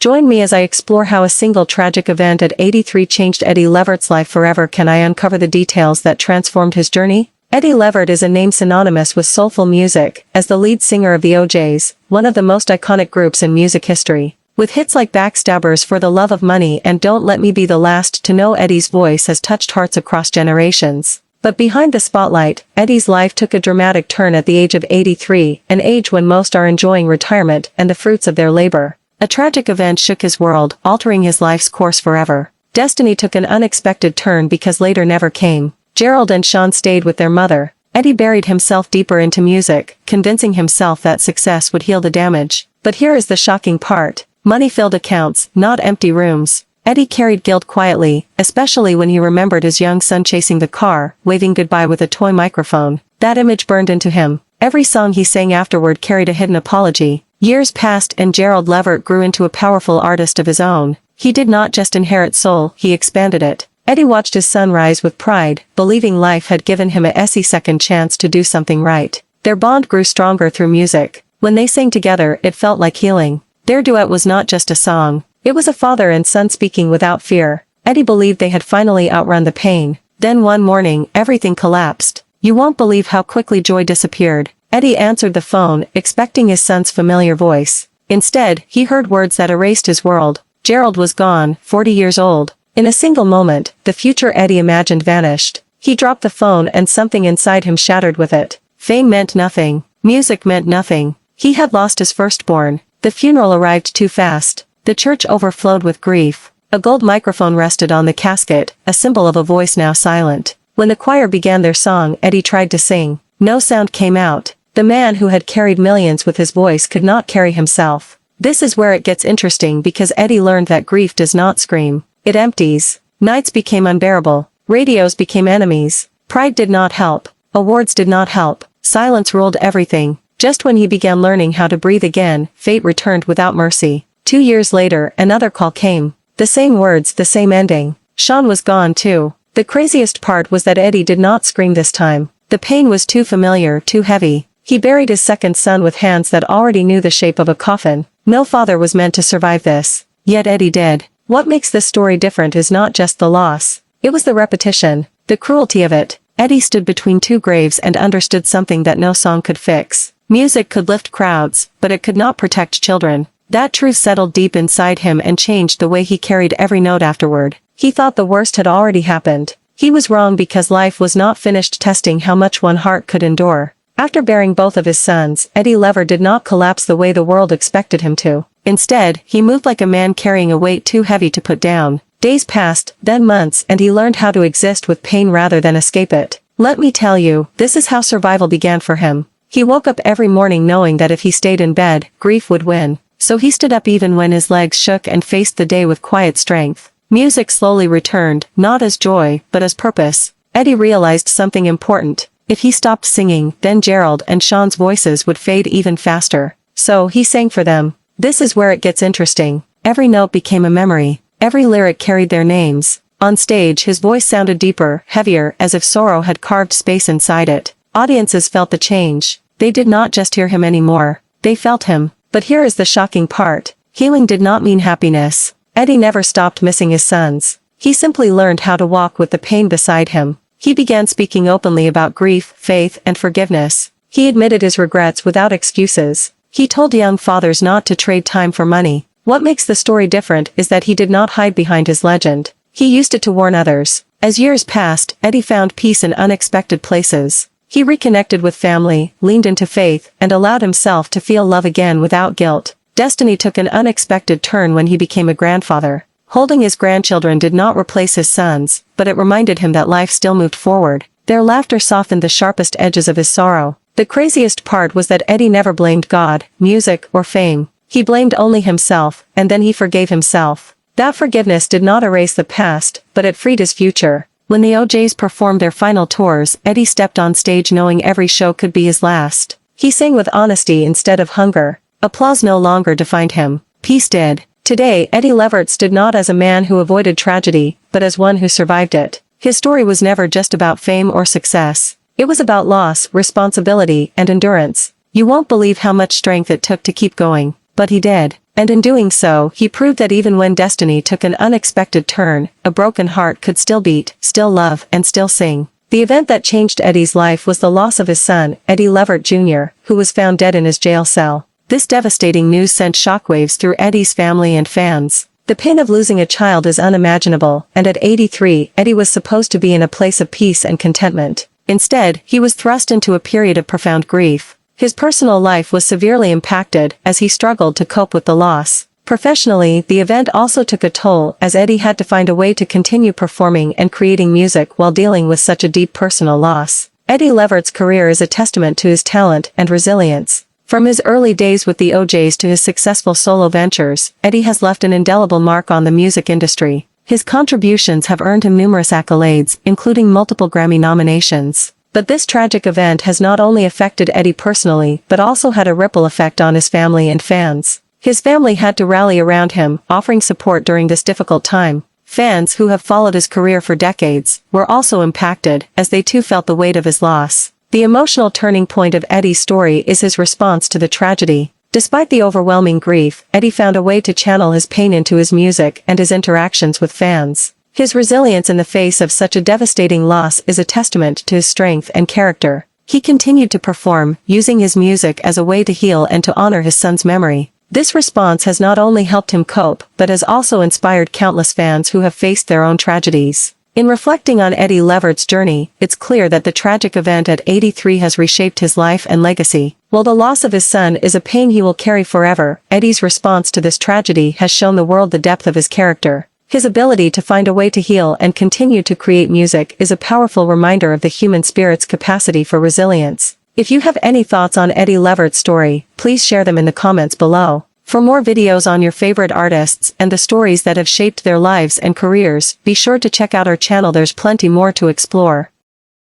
Join me as I explore how a single tragic event at 83 changed Eddie Levert's life forever. Can I uncover the details that transformed his journey? Eddie Levert is a name synonymous with soulful music, as the lead singer of the O'Jays, one of the most iconic groups in music history. With hits like Backstabbers, For the Love of Money, and Don't Let Me Be the Last to Know, Eddie's voice has touched hearts across generations. But behind the spotlight, Eddie's life took a dramatic turn at the age of 83, an age when most are enjoying retirement and the fruits of their labor. A tragic event shook his world, altering his life's course forever. Destiny took an unexpected turn because later never came. Gerald and Sean stayed with their mother. Eddie buried himself deeper into music, convincing himself that success would heal the damage. But here is the shocking part. Money-filled accounts, not empty rooms. Eddie carried guilt quietly, especially when he remembered his young son chasing the car, waving goodbye with a toy microphone. That image burned into him. Every song he sang afterward carried a hidden apology. Years passed and Gerald Levert grew into a powerful artist of his own. He did not just inherit soul, he expanded it. Eddie watched his son rise with pride, believing life had given him a second chance to do something right. Their bond grew stronger through music. When they sang together, it felt like healing. Their duet was not just a song. It was a father and son speaking without fear. Eddie believed they had finally outrun the pain. Then one morning, everything collapsed. You won't believe how quickly joy disappeared. Eddie answered the phone, expecting his son's familiar voice. Instead, he heard words that erased his world. Gerald was gone, 40 years old. In a single moment, the future Eddie imagined vanished. He dropped the phone and something inside him shattered with it. Fame meant nothing. Music meant nothing. He had lost his firstborn. The funeral arrived too fast. The church overflowed with grief. A gold microphone rested on the casket, a symbol of a voice now silent. When the choir began their song, Eddie tried to sing. No sound came out. The man who had carried millions with his voice could not carry himself. This is where it gets interesting because Eddie learned that grief does not scream. It empties. Nights became unbearable. Radios became enemies. Pride did not help. Awards did not help. Silence ruled everything. Just when he began learning how to breathe again, fate returned without mercy. 2 years later, another call came. The same words, the same ending. Sean was gone too. The craziest part was that Eddie did not scream this time. The pain was too familiar, too heavy. He buried his second son with hands that already knew the shape of a coffin. No father was meant to survive this. Yet Eddie did. What makes this story different is not just the loss. It was the repetition, the cruelty of it. Eddie stood between two graves and understood something that no song could fix. Music could lift crowds, but it could not protect children. That truth settled deep inside him and changed the way he carried every note afterward. He thought the worst had already happened. He was wrong because life was not finished testing how much one heart could endure. After burying both of his sons, Eddie Levert did not collapse the way the world expected him to. Instead, he moved like a man carrying a weight too heavy to put down. Days passed, then months, and he learned how to exist with pain rather than escape it. Let me tell you, this is how survival began for him. He woke up every morning knowing that if he stayed in bed, grief would win. So he stood up even when his legs shook and faced the day with quiet strength. Music slowly returned, not as joy, but as purpose. Eddie realized something important. If he stopped singing, then Gerald and Sean's voices would fade even faster. So he sang for them. This is where it gets interesting. Every note became a memory. Every lyric carried their names. On stage, his voice sounded deeper, heavier, as if sorrow had carved space inside it. Audiences felt the change. They did not just hear him anymore. They felt him. But here is the shocking part. Healing did not mean happiness. Eddie never stopped missing his sons. He simply learned how to walk with the pain beside him. He began speaking openly about grief, faith, and forgiveness. He admitted his regrets without excuses. He told young fathers not to trade time for money. What makes the story different is that he did not hide behind his legend. He used it to warn others. As years passed, Eddie found peace in unexpected places. He reconnected with family, leaned into faith, and allowed himself to feel love again without guilt. Destiny took an unexpected turn when he became a grandfather. Holding his grandchildren did not replace his sons, but it reminded him that life still moved forward. Their laughter softened the sharpest edges of his sorrow. The craziest part was that Eddie never blamed God, music, or fame. He blamed only himself, and then he forgave himself. That forgiveness did not erase the past, but it freed his future. When the O'Jays performed their final tours, Eddie stepped on stage knowing every show could be his last. He sang with honesty instead of hunger. Applause no longer defined him. Peace did. Today, Eddie Levert stood not as a man who avoided tragedy, but as one who survived it. His story was never just about fame or success. It was about loss, responsibility, and endurance. You won't believe how much strength it took to keep going. but he did. And in doing so, he proved that even when destiny took an unexpected turn, a broken heart could still beat, still love, and still sing. The event that changed Eddie's life was the loss of his son, Eddie Levert Jr., who was found dead in his jail cell. This devastating news sent shockwaves through Eddie's family and fans. The pain of losing a child is unimaginable, and at 83, Eddie was supposed to be in a place of peace and contentment. Instead, he was thrust into a period of profound grief. His personal life was severely impacted as he struggled to cope with the loss. Professionally, the event also took a toll as Eddie had to find a way to continue performing and creating music while dealing with such a deep personal loss. Eddie Levert's career is a testament to his talent and resilience. From his early days with the OJs to his successful solo ventures, Eddie has left an indelible mark on the music industry. His contributions have earned him numerous accolades, including multiple Grammy nominations. But this tragic event has not only affected Eddie personally but also had a ripple effect on his family and fans. His family had to rally around him, offering support during this difficult time. Fans who have followed his career for decades were also impacted, as they too felt the weight of his loss. The emotional turning point of Eddie's story is his response to the tragedy. Despite the overwhelming grief, Eddie found a way to channel his pain into his music and his interactions with fans. His resilience in the face of such a devastating loss is a testament to his strength and character. He continued to perform, using his music as a way to heal and to honor his son's memory. This response has not only helped him cope, but has also inspired countless fans who have faced their own tragedies. In reflecting on Eddie Levert's journey, it's clear that the tragic event at 83 has reshaped his life and legacy. While the loss of his son is a pain he will carry forever, Eddie's response to this tragedy has shown the world the depth of his character. His ability to find a way to heal and continue to create music is a powerful reminder of the human spirit's capacity for resilience. If you have any thoughts on Eddie Levert's story, please share them in the comments below. For more videos on your favorite artists and the stories that have shaped their lives and careers, be sure to check out our channel. There's plenty more to explore.